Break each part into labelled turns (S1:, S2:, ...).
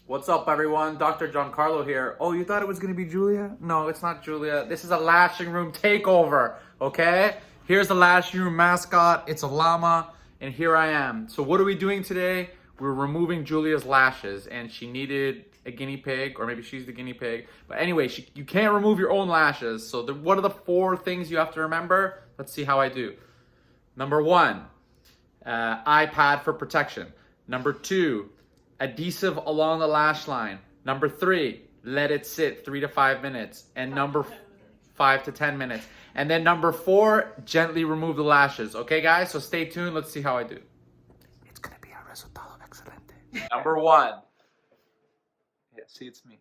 S1: What's up, everyone? Dr. Giancarlo here. Oh, you thought it was going to be Julia? No, it's not Julia. This is a lashing room takeover, okay? Here's the lashing room mascot. It's a llama, and here I am. So what are we doing today? We're removing Julia's lashes, and she needed a guinea pig, or maybe she's the guinea pig. But anyway, you can't remove your own lashes. So what are the 4 things you have to remember? Let's see how I do. Number 1, iPad for protection. Number 2, adhesive along the lash line. Number 3, let it sit 3 to 5 minutes. And number 5 to 10 minutes. And then number 4, gently remove the lashes. Okay, guys? So stay tuned. Let's see how I do. It's gonna be a resultado excelente. Number 1. Yeah, see, it's me.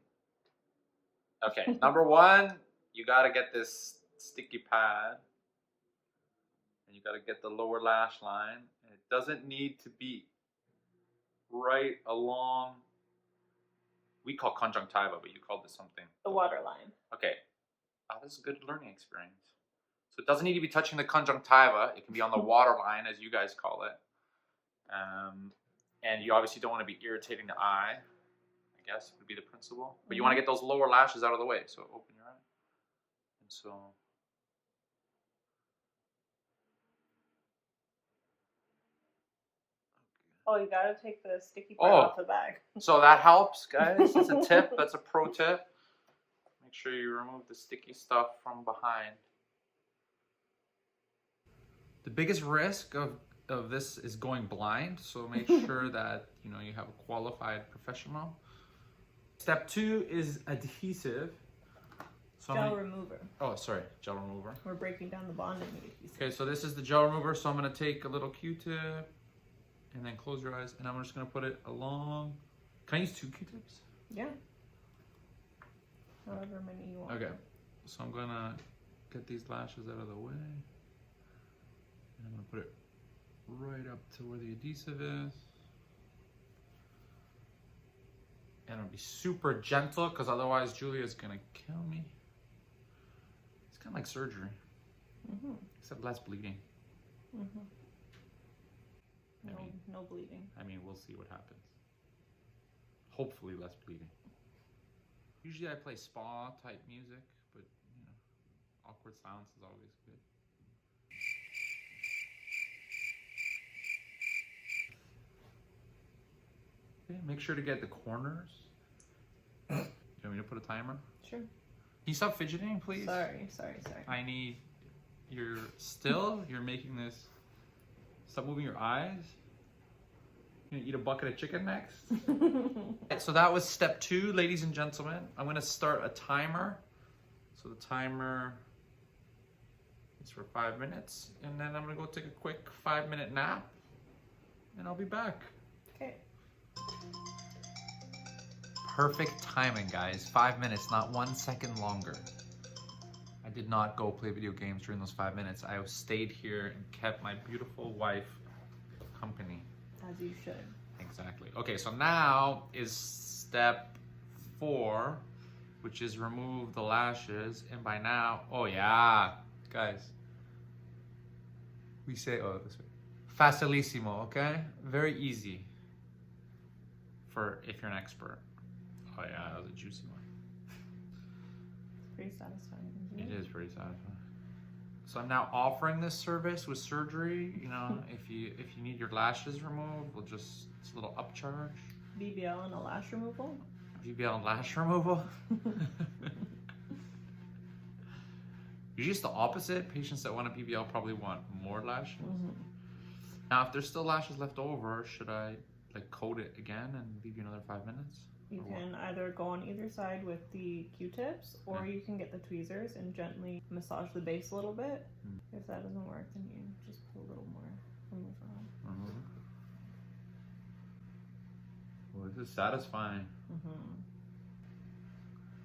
S1: Okay, number 1, you gotta get this sticky pad. And you gotta get the lower lash line. And it doesn't need to be right along, we call conjunctiva, but you call this something.
S2: The waterline.
S1: Okay. Oh, this is a good learning experience. So it doesn't need to be touching the conjunctiva. It can be on the waterline, as you guys call it. And you obviously don't want to be irritating the eye, I guess would be the principle. But you want to get those lower lashes out of the way. So open your eye. And so...
S2: Oh, you gotta take the sticky part off the bag.
S1: So that helps, guys. It's a tip. That's a pro tip. Make sure you remove the sticky stuff from behind. The biggest risk of this is going blind, so make sure that you have a qualified professional. Step 2 is adhesive. So
S2: gel remover.
S1: Oh, sorry, gel remover.
S2: We're breaking down the bond in the adhesive.
S1: Okay, so this is the gel remover. So I'm gonna take a little Q-tip. And then close your eyes, and I'm just gonna put it along. Can I use 2 Q-tips?
S2: Yeah. However many you want.
S1: Okay. So I'm gonna get these lashes out of the way. And I'm gonna put it right up to where the adhesive is. And I'll be super gentle, because otherwise Julia's gonna kill me. It's kind of like surgery. Except less bleeding.
S2: No bleeding.
S1: I mean, we'll see what happens. Hopefully less bleeding. Usually I play spa type music, but awkward silence is always good. Okay, make sure to get the corners. Do you want me to put a timer?
S2: Sure.
S1: Can you stop fidgeting, please?
S2: Sorry.
S1: I need, you're making this. Stop moving your eyes. You're gonna eat a bucket of chicken next. So that was step 2, ladies and gentlemen. I'm gonna start a timer. So the timer is for 5 minutes, and then I'm gonna go take a quick 5-minute nap, and I'll be back.
S2: Okay.
S1: Perfect timing, guys. 5 minutes, not 1 second longer. I did not go play video games during those 5 minutes. I stayed here and kept my beautiful wife company.
S2: As you should.
S1: Exactly. Okay, so now is step 4, which is remove the lashes. And by now, oh yeah, guys, we say, oh, this way. Facilissimo, okay? Very easy for if you're an expert. Oh yeah, that was a juicy one.
S2: Pretty satisfying.
S1: It is pretty satisfying. So I'm now offering this service with surgery. If you need your lashes removed, it's a little upcharge.
S2: BBL and a lash removal.
S1: BBL and lash removal. Usually it's the opposite. Patients that want a BBL probably want more lashes. Now, if there's still lashes left over, should I coat it again and leave you another 5 minutes?
S2: You can either go on either side with the Q-tips, or you can get the tweezers and gently massage the base a little bit. If that doesn't work, then you just put a little more remover on.
S1: Well, this is satisfying.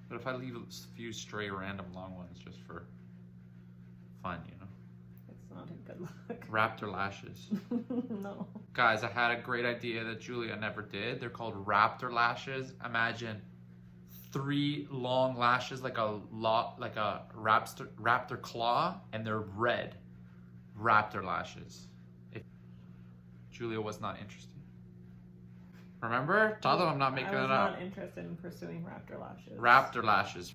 S1: But if I leave a few stray random long ones just for fun,
S2: It's not a good look.
S1: Raptor lashes.
S2: No.
S1: Guys, I had a great idea that Julia never did. They're called raptor lashes. Imagine 3 long lashes like a raptor claw, and they're red. Raptor lashes. Julia was not interested. Remember? Tell them I'm not making
S2: I was
S1: it up.
S2: not interested in pursuing raptor lashes.
S1: Raptor lashes.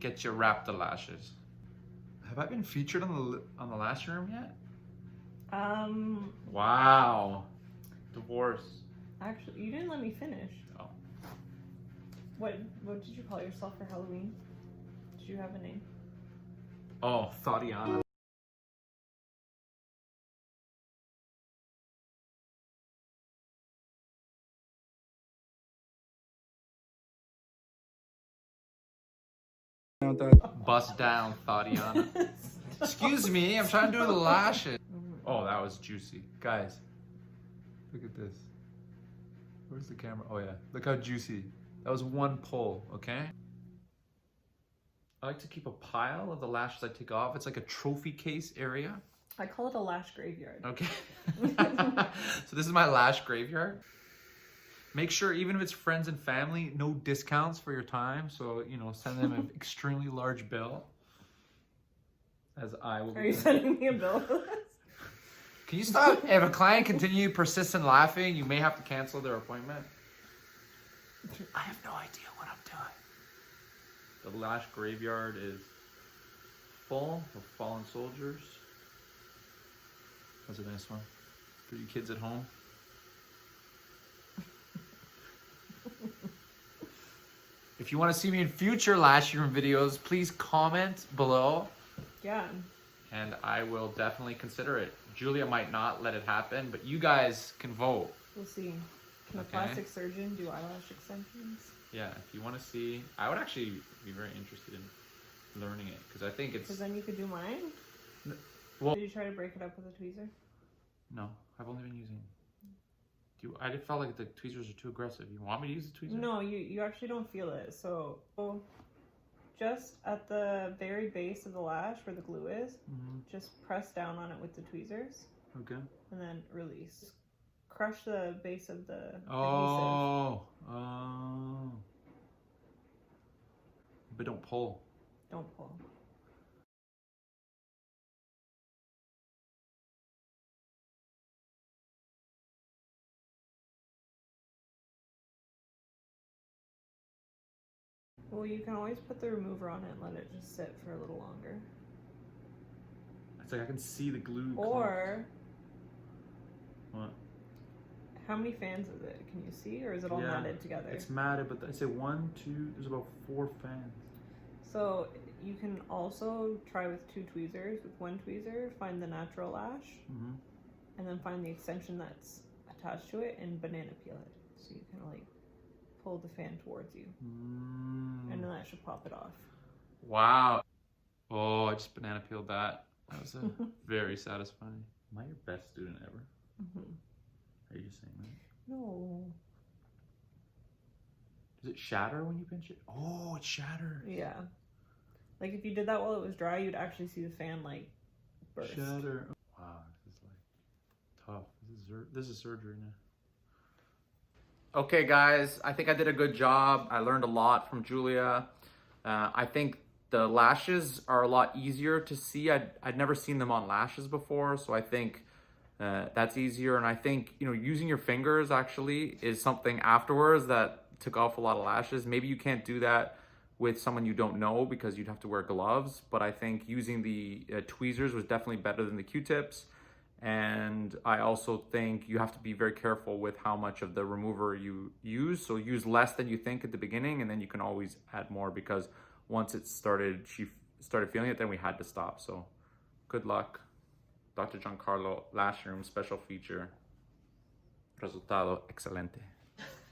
S1: Get your raptor lashes. Have I been featured on the lash room yet? Wow. Divorce.
S2: Actually, you didn't let me finish.
S1: Oh.
S2: What did you call yourself for Halloween? Did you have a name?
S1: Oh, Tatiana. Bust down, Tatiana. Excuse me, I'm trying to do the lashes. Oh, that was juicy. Guys, look at this. Where's the camera? Oh yeah, look how juicy. That was one pull, okay? I like to keep a pile of the lashes I take off. It's like a trophy case area.
S2: I call it a lash graveyard.
S1: Okay. So this is my lash graveyard. Make sure, even if it's friends and family, no discounts for your time. So, you know, send them an extremely large bill. As I will.
S2: Are you sending me a bill for this?
S1: Can you stop? If a client persists in laughing, you may have to cancel their appointment. I have no idea what I'm doing. The lash graveyard is full of fallen soldiers. That's a nice one for you kids at home. If you want to see me in future lash room videos, please comment below.
S2: Yeah.
S1: And I will definitely consider it. Julia might not let it happen, but you guys can vote.
S2: We'll see. Can a
S1: Okay.
S2: plastic surgeon do eyelash extensions?
S1: Yeah, if you want to see, I would actually be very interested in learning it because I think it's.
S2: Because then you could do mine?
S1: Well,
S2: Did you try to break it up with a tweezer?
S1: no, I've only been using. I just felt like the tweezers are too aggressive. You want me to use the tweezer?
S2: No, you actually don't feel it. So just at the very base of the lash where the glue is, just press down on it with the tweezers.
S1: Okay.
S2: And then release. Crush the base of the adhesive.
S1: Oh. But don't pull.
S2: Don't pull. Well, you can always put the remover on it and let it just sit for a little longer.
S1: It's like I can see the glue.
S2: Or
S1: What?
S2: how many fans is it? Can you see, or is it all matted together?
S1: It's matted, but I say 1, 2. There's about 4 fans.
S2: So you can also try with 2 tweezers. With 1 tweezer, find the natural lash, and then find the extension that's attached to it and banana peel it. So you kind of like pull the fan towards you, and then that should pop it off.
S1: Wow. Oh, I just banana peeled that. That was very satisfying. Am I your best student ever? Are you just saying that?
S2: No.
S1: Does it shatter when you pinch it? Oh, it shatters.
S2: Yeah. Like if you did that while it was dry, you'd actually see the fan like burst.
S1: Shatter. Wow, this is like tough. This is surgery now. Okay, guys, I think I did a good job. I learned a lot from Julia. I think the lashes are a lot easier to see. I'd never seen them on lashes before, so I think that's easier. And I think, you know, using your fingers actually is something afterwards that took off a lot of lashes. Maybe you can't do that with someone you don't know because you'd have to wear gloves, but I think using the tweezers was definitely better than the Q-tips. And I also think you have to be very careful with how much of the remover you use. So use less than you think at the beginning, and then you can always add more, because once it started, she started feeling it, then we had to stop. So good luck. Dr. Giancarlo Lash Room special feature. Resultado excelente.